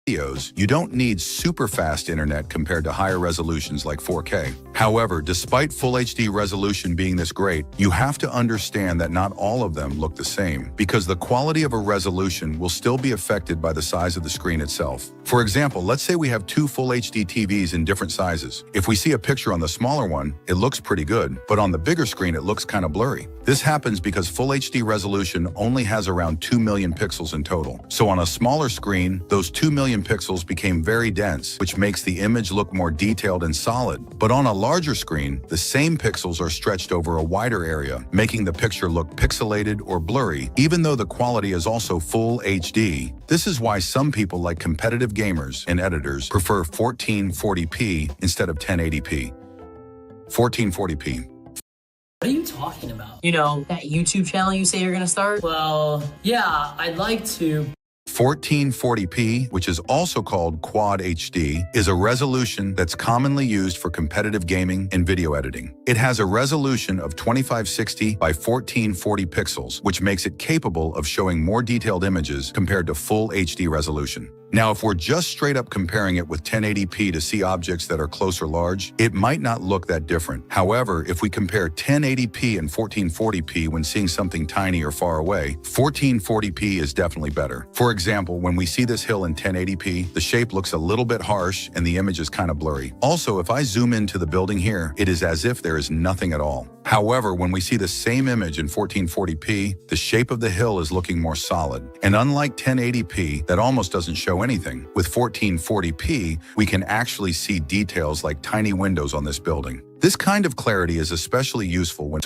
videos, you don't need super fast internet compared to higher resolutions like 4K. However, despite Full HD resolution being this great, you have to understand that not all of them look the same, because the quality of a resolution will still be affected by the size of the screen itself. For example, let's say we have two Full HD TVs in different sizes. If we see a picture on the smaller one, it looks pretty good, but on the bigger screen it looks kind of blurry. This happens because Full HD resolution only has around 2 million pixels in total. So on a smaller screen, those 2 million pixels became very dense, which makes the image look more detailed and solid. But on a larger screen, the same pixels are stretched over a wider area, making the picture look pixelated or blurry, even though the quality is also Full HD. This is why some people, like competitive gamers and editors, prefer 1440p instead of 1080p. 1440p. What are you talking about? You know, that YouTube channel you say you're gonna start? Well, yeah, I'd like to. 1440p, which is also called Quad HD, is a resolution that's commonly used for competitive gaming and video editing. It has a resolution of 2560 by 1440 pixels, which makes it capable of showing more detailed images compared to Full HD resolution. Now, if we're just straight up comparing it with 1080p to see objects that are close or large, it might not look that different. However, if we compare 1080p and 1440p when seeing something tiny or far away, 1440p is definitely better. For example, when we see this hill in 1080p, the shape looks a little bit harsh and the image is kind of blurry. Also, if I zoom into the building here, it is as if there is nothing at all. However, when we see the same image in 1440p, the shape of the hill is looking more solid. And unlike 1080p, that almost doesn't show anything, with 1440p, we can actually see details like tiny windows on this building. This kind of clarity is especially useful when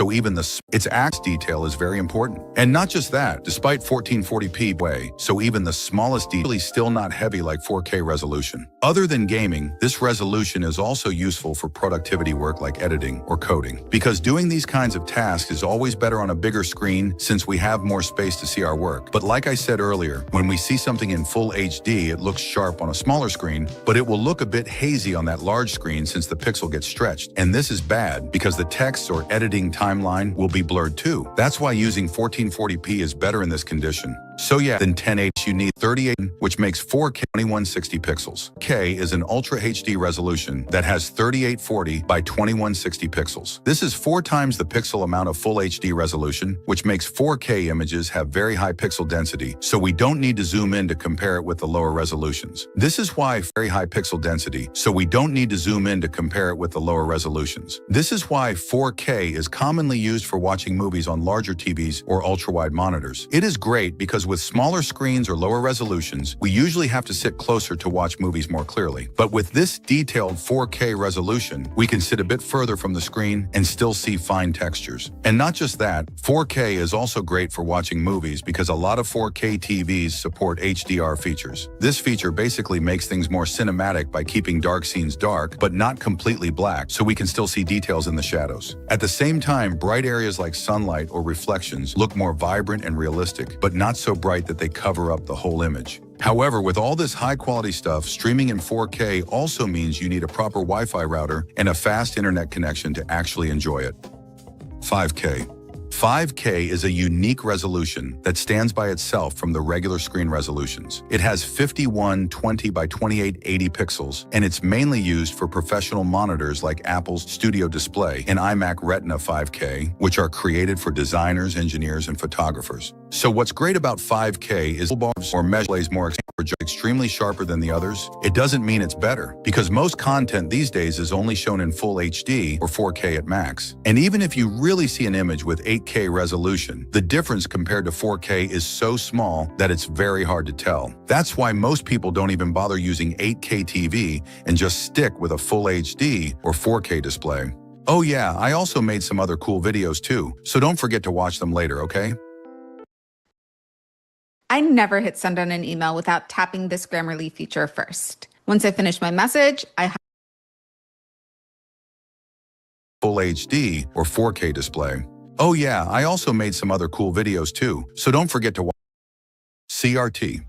its axe detail is very important. And not just that, despite 1440p way, so even the smallest detail is still not heavy like 4K resolution. Other than gaming, this resolution is also useful for productivity work like editing or coding, because doing these kinds of tasks is always better on a bigger screen since we have more space to see our work. But like I said earlier, when we see something in Full HD, it looks sharp on a smaller screen, but it will look a bit hazy on that large screen since the pixel gets stretched. And this is bad because the text or editing timeline will be blurred too. That's why using 1440p is better in this condition. So yeah, than 1080 you need 38, which makes 4K 2160 pixels. K is an Ultra HD resolution that has 3840 by 2160 pixels. This is 4 times the pixel amount of Full HD resolution, which makes 4K images have very high pixel density, so we don't need to zoom in to compare it with the lower resolutions. This is why very high pixel density, so we don't need to zoom in to compare it with the lower resolutions. This is why 4K is commonly used for watching movies on larger TVs or ultra-wide monitors. It is great because with smaller screens or lower resolutions, we usually have to sit closer to watch movies more clearly. But with this detailed 4K resolution, we can sit a bit further from the screen and still see fine textures. And not just that, 4K is also great for watching movies because a lot of 4K TVs support HDR features. This feature basically makes things more cinematic by keeping dark scenes dark, but not completely black, so we can still see details in the shadows. At the same time, bright areas like sunlight or reflections look more vibrant and realistic, but not so bright that they cover up the whole image. However, with all this high-quality stuff, streaming in 4K also means you need a proper Wi-Fi router and a fast internet connection to actually enjoy it. 5K. 5K is a unique resolution that stands by itself from the regular screen resolutions. It has 5120 by 2880 pixels, and it's mainly used for professional monitors like Apple's Studio Display and iMac Retina 5K, which are created for designers, engineers, and photographers. So what's great about 5K is bars or measure plays more extremely sharper than the others. It doesn't mean it's better, because most content these days is only shown in Full HD or 4K at max. And even if you really see an image with 8K resolution, the difference compared to 4K is so small that it's very hard to tell. That's why most people don't even bother using 8K TV and just stick with a Full HD or 4K display. Oh yeah, I also made some other cool videos too, so don't forget to watch them later, okay? I never hit send on an email without tapping this Grammarly feature first. Once I finish my message, I Full HD or 4K display. Oh yeah, I also made some other cool videos too, so don't forget to watch CRT.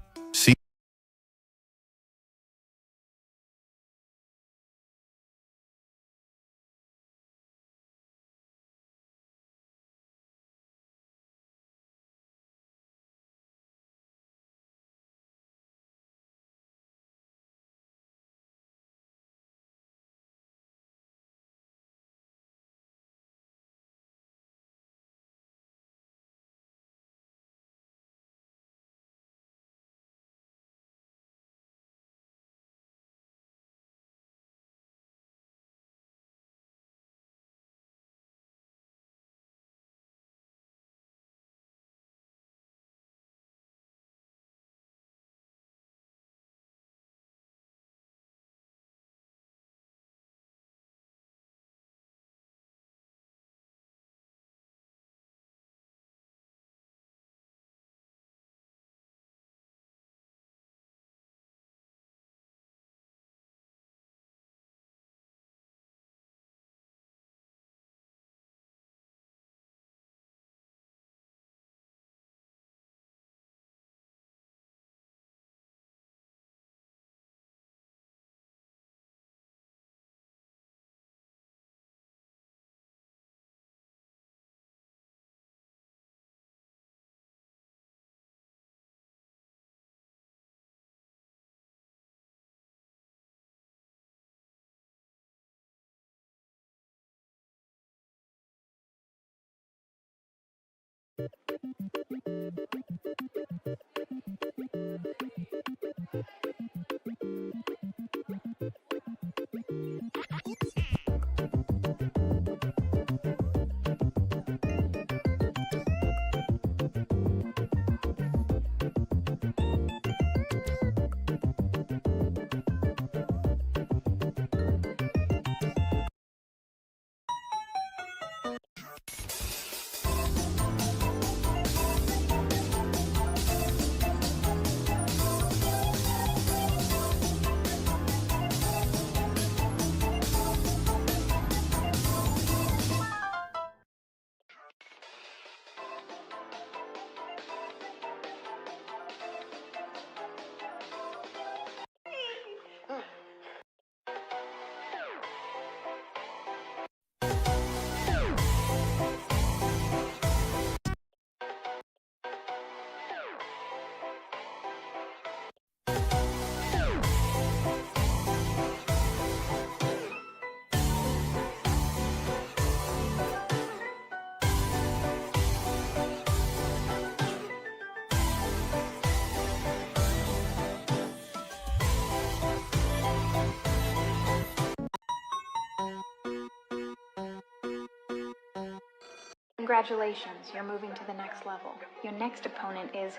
Congratulations, you're moving to the next level. Your next opponent is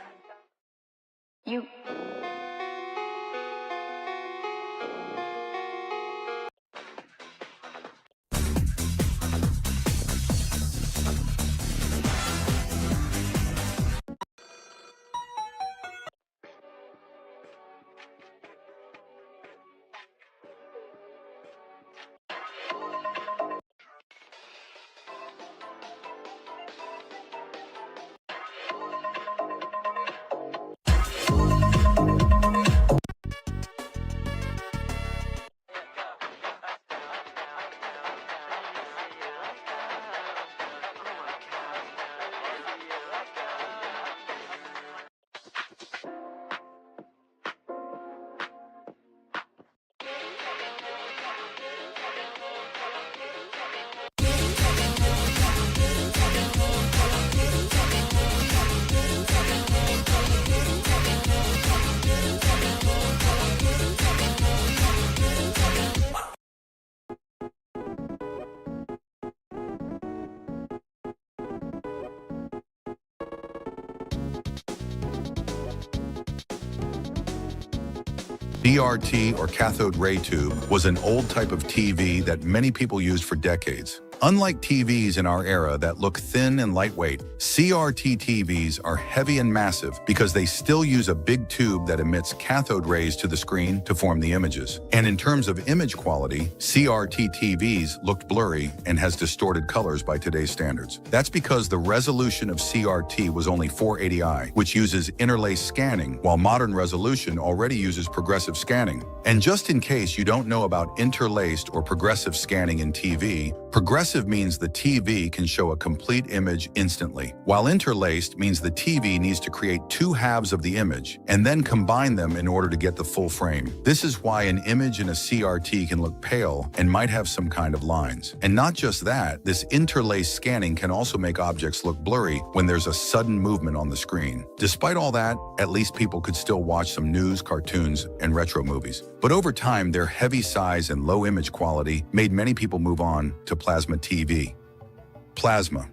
you. CRT, or cathode ray tube, was an old type of TV that many people used for decades. Unlike TVs in our era that look thin and lightweight, CRT TVs are heavy and massive because they still use a big tube that emits cathode rays to the screen to form the images. And in terms of image quality, CRT TVs looked blurry and has distorted colors by today's standards. That's because the resolution of CRT was only 480i, which uses interlaced scanning, while modern resolution already uses progressive scanning. And just in case you don't know about interlaced or progressive scanning in TV, progressive means the TV can show a complete image instantly, while interlaced means the TV needs to create two halves of the image and then combine them in order to get the full frame. This is why an image in a CRT can look pale and might have some kind of lines. And not just that, this interlaced scanning can also make objects look blurry when there's a sudden movement on the screen. Despite all that, at least people could still watch some news, cartoons, and retro movies. But over time, their heavy size and low image quality made many people move on to plasma TV. Plasma.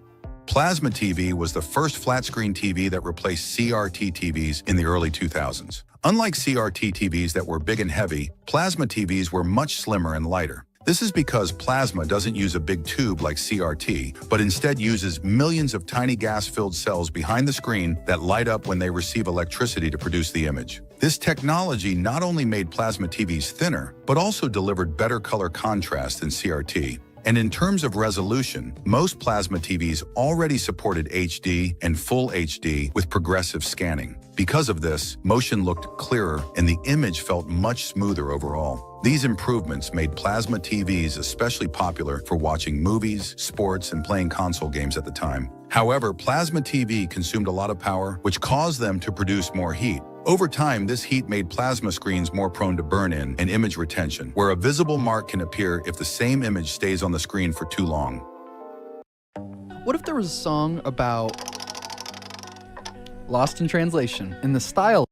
Plasma TV was the first flat-screen TV that replaced CRT TVs in the early 2000s. Unlike CRT TVs that were big and heavy, plasma TVs were much slimmer and lighter. This is because plasma doesn't use a big tube like CRT, but instead uses millions of tiny gas-filled cells behind the screen that light up when they receive electricity to produce the image. This technology not only made plasma TVs thinner, but also delivered better color contrast than CRT. And in terms of resolution, most plasma TVs already supported HD and full HD with progressive scanning. Because of this, motion looked clearer and the image felt much smoother overall. These improvements made plasma TVs especially popular for watching movies, sports, and playing console games at the time. However, plasma TV consumed a lot of power, which caused them to produce more heat. Over time, this heat made plasma screens more prone to burn-in and image retention, where a visible mark can appear if the same image stays on the screen for too long. What if there was a song about Lost in translation. In the style.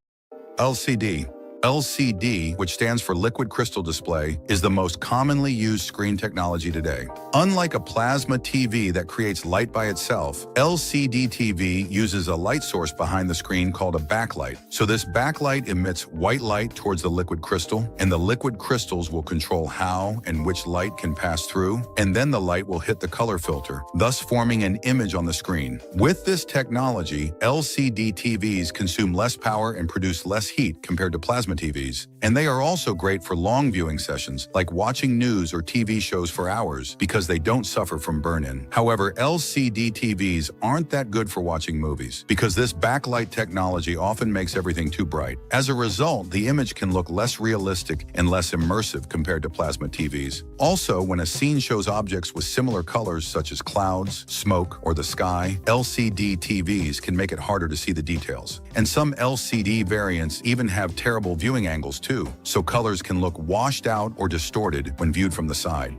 LCD. LCD, which stands for Liquid Crystal Display, is the most commonly used screen technology today. Unlike a plasma TV that creates light by itself, LCD TV uses a light source behind the screen called a backlight. So this backlight emits white light towards the liquid crystal, and the liquid crystals will control how and which light can pass through, and then the light will hit the color filter, thus forming an image on the screen. With this technology, LCD TVs consume less power and produce less heat compared to plasma TVs, and they are also great for long viewing sessions, like watching news or TV shows for hours, because they don't suffer from burn-in. However, LCD TVs aren't that good for watching movies, because this backlight technology often makes everything too bright. As a result, the image can look less realistic and less immersive compared to plasma TVs. Also, when a scene shows objects with similar colors such as clouds, smoke, or the sky, LCD TVs can make it harder to see the details. And some LCD variants even have terrible viewing angles too, so colors can look washed out or distorted when viewed from the side.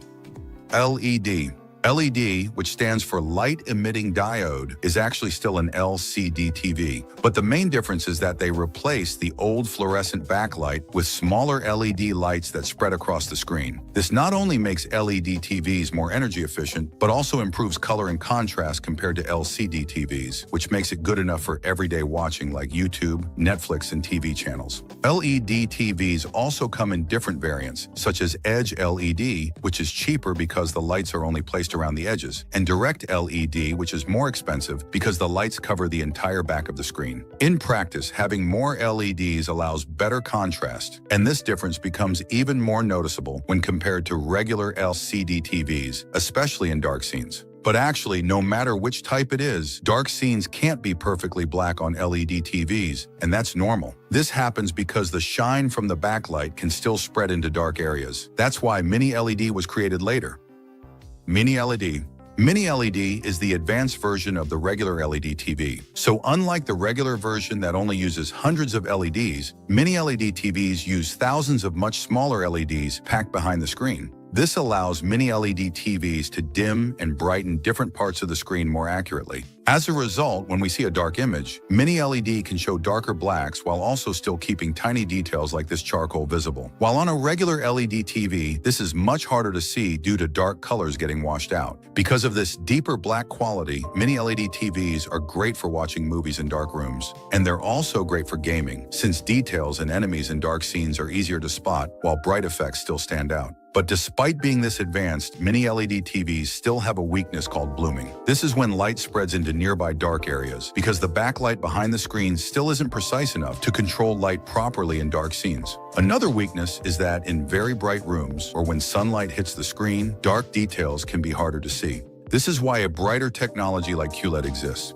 LED. LED, which stands for Light Emitting Diode, is actually still an LCD TV, but the main difference is that they replace the old fluorescent backlight with smaller LED lights that spread across the screen. This not only makes LED TVs more energy efficient, but also improves color and contrast compared to LCD TVs, which makes it good enough for everyday watching like YouTube, Netflix, and TV channels. LED TVs also come in different variants, such as Edge LED, which is cheaper because the lights are only placed around the edges, and Direct LED, which is more expensive because the lights cover the entire back of the screen. In practice, having more LEDs allows better contrast, and this difference becomes even more noticeable when compared to regular LCD TVs, especially in dark scenes. But actually, no matter which type it is, dark scenes can't be perfectly black on LED TVs, and that's normal. This happens because the shine from the backlight can still spread into dark areas. That's why Mini LED was created later. Mini LED. Mini LED is the advanced version of the regular LED TV. So unlike the regular version that only uses hundreds of LEDs, Mini LED TVs use thousands of much smaller LEDs packed behind the screen. This allows Mini LED TVs to dim and brighten different parts of the screen more accurately. As a result, when we see a dark image, Mini LED can show darker blacks while also still keeping tiny details like this charcoal visible. While on a regular LED TV, this is much harder to see due to dark colors getting washed out. Because of this deeper black quality, Mini LED TVs are great for watching movies in dark rooms. And they're also great for gaming, since details and enemies in dark scenes are easier to spot, while bright effects still stand out. But despite being this advanced, Mini LED TVs still have a weakness called blooming. This is when light spreads into nearby dark areas, because the backlight behind the screen still isn't precise enough to control light properly in dark scenes. Another weakness is that in very bright rooms, or when sunlight hits the screen, dark details can be harder to see. This is why a brighter technology like QLED exists.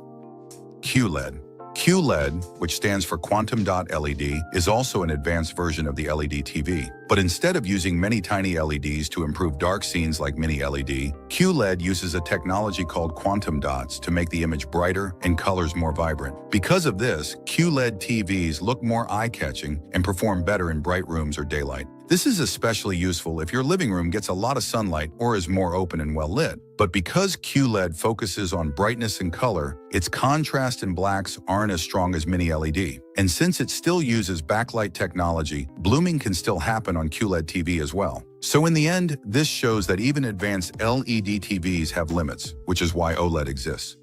QLED. QLED, which stands for Quantum Dot LED, is also an advanced version of the LED TV. But instead of using many tiny LEDs to improve dark scenes like Mini LED, QLED uses a technology called quantum dots to make the image brighter and colors more vibrant. Because of this, QLED TVs look more eye-catching and perform better in bright rooms or daylight. This is especially useful if your living room gets a lot of sunlight or is more open and well lit. But because QLED focuses on brightness and color, its contrast and blacks aren't as strong as Mini LED. And since it still uses backlight technology, blooming can still happen on QLED TV as well. So in the end, this shows that even advanced LED TVs have limits, which is why OLED exists.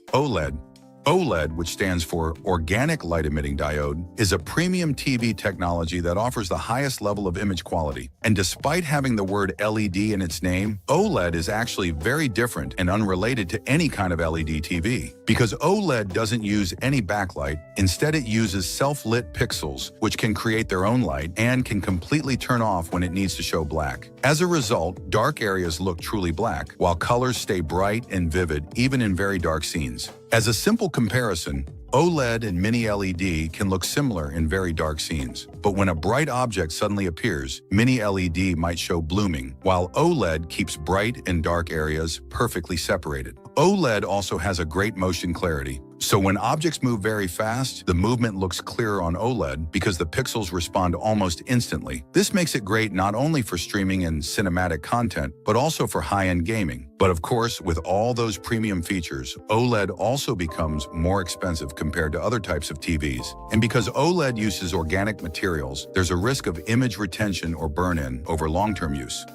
OLED. OLED, which stands for Organic Light Emitting Diode, is a premium TV technology that offers the highest level of image quality. And despite having the word LED in its name, OLED is actually very different and unrelated to any kind of LED TV. Because OLED doesn't use any backlight, instead it uses self-lit pixels, which can create their own light and can completely turn off when it needs to show black. As a result, dark areas look truly black, while colors stay bright and vivid even in very dark scenes. As a simple comparison, OLED and Mini LED can look similar in very dark scenes, but when a bright object suddenly appears, Mini LED might show blooming, while OLED keeps bright and dark areas perfectly separated. OLED also has a great motion clarity. So when objects move very fast, the movement looks clearer on OLED because the pixels respond almost instantly. This makes it great not only for streaming and cinematic content, but also for high-end gaming. But of course, with all those premium features, OLED also becomes more expensive compared to other types of TVs. And because OLED uses organic materials, there's a risk of image retention or burn-in over long-term use.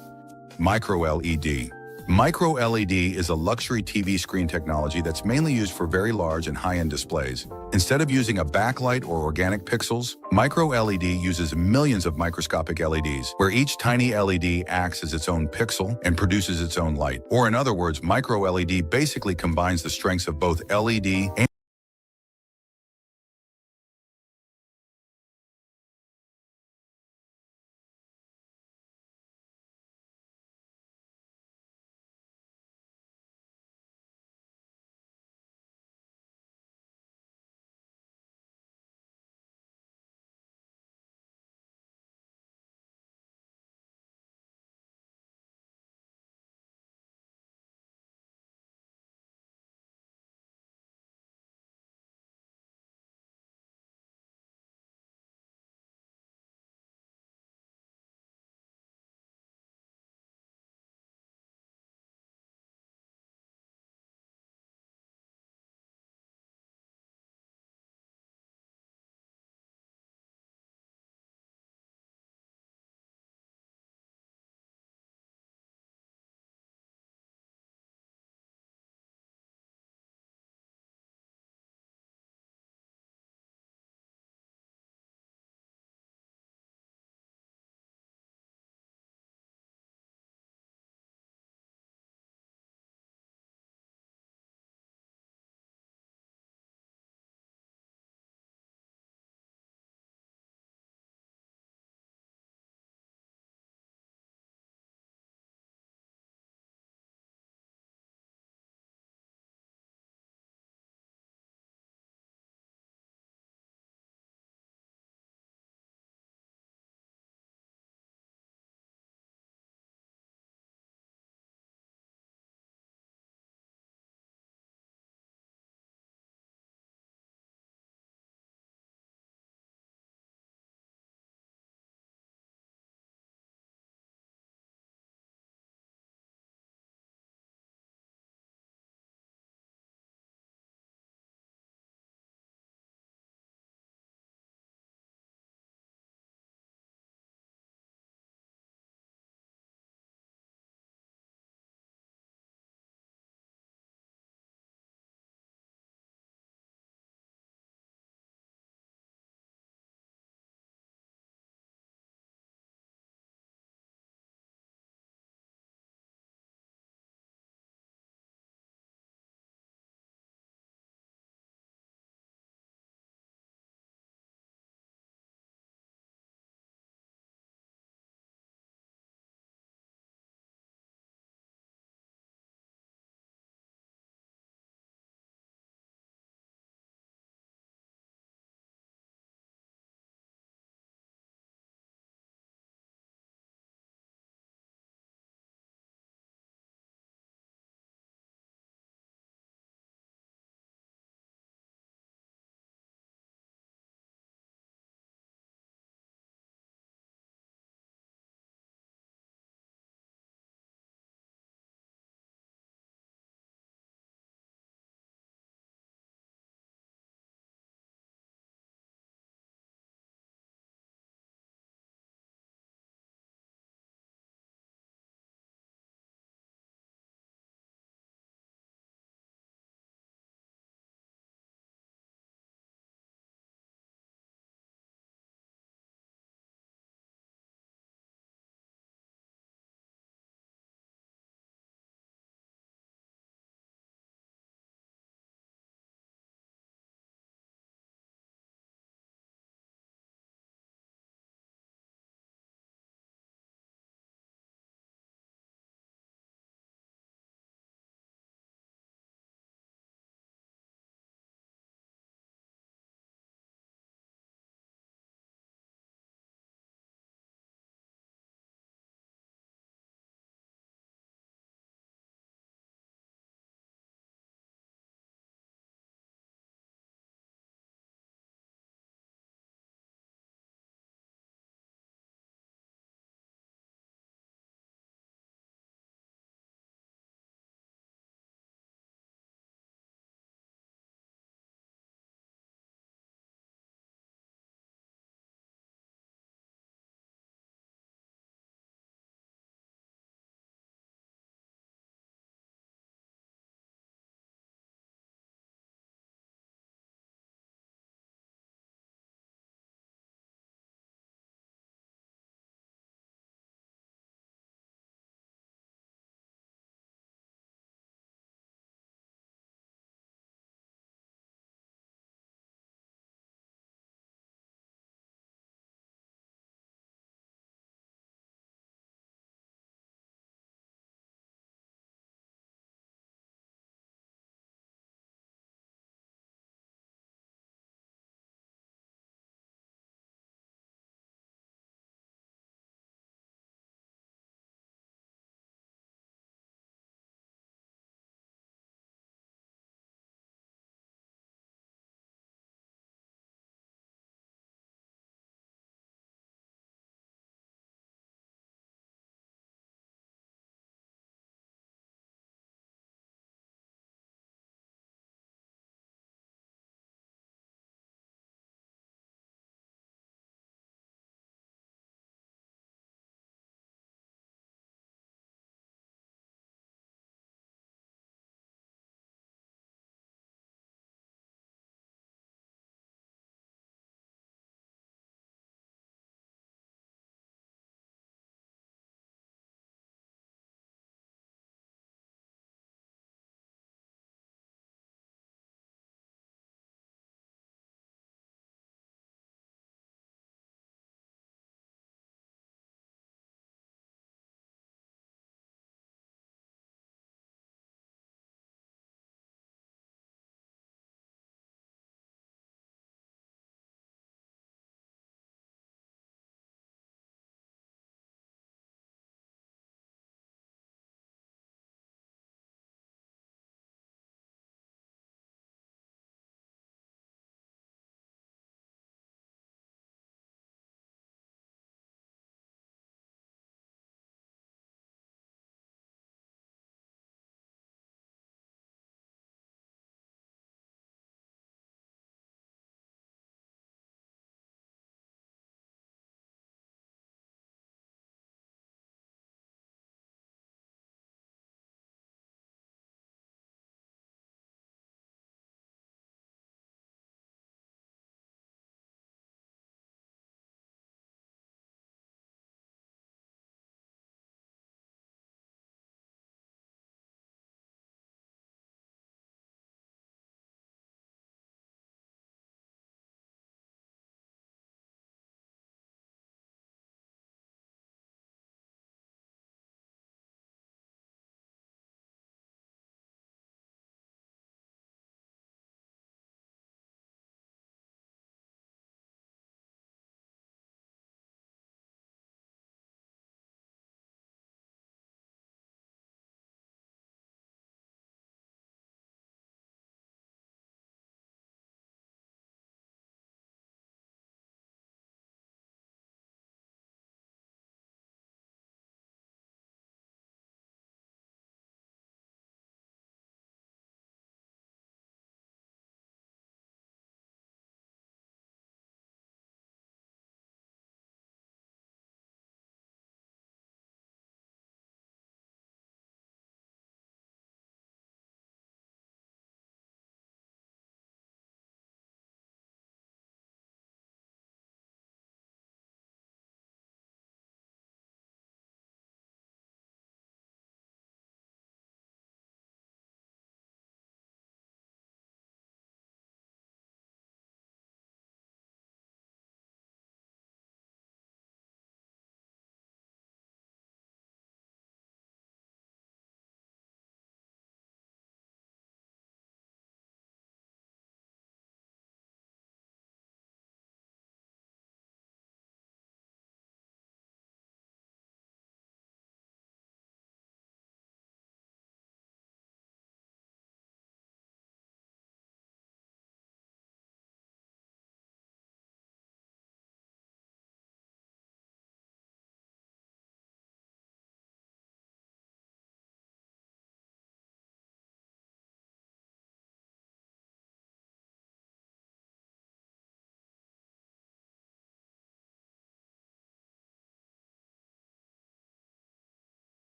Micro-LED. Micro-LED is a luxury TV screen technology that's mainly used for very large and high-end displays. Instead of using a backlight or organic pixels, Micro-LED uses millions of microscopic LEDs, where each tiny LED acts as its own pixel and produces its own light. Or in other words, Micro-LED basically combines the strengths of both LED and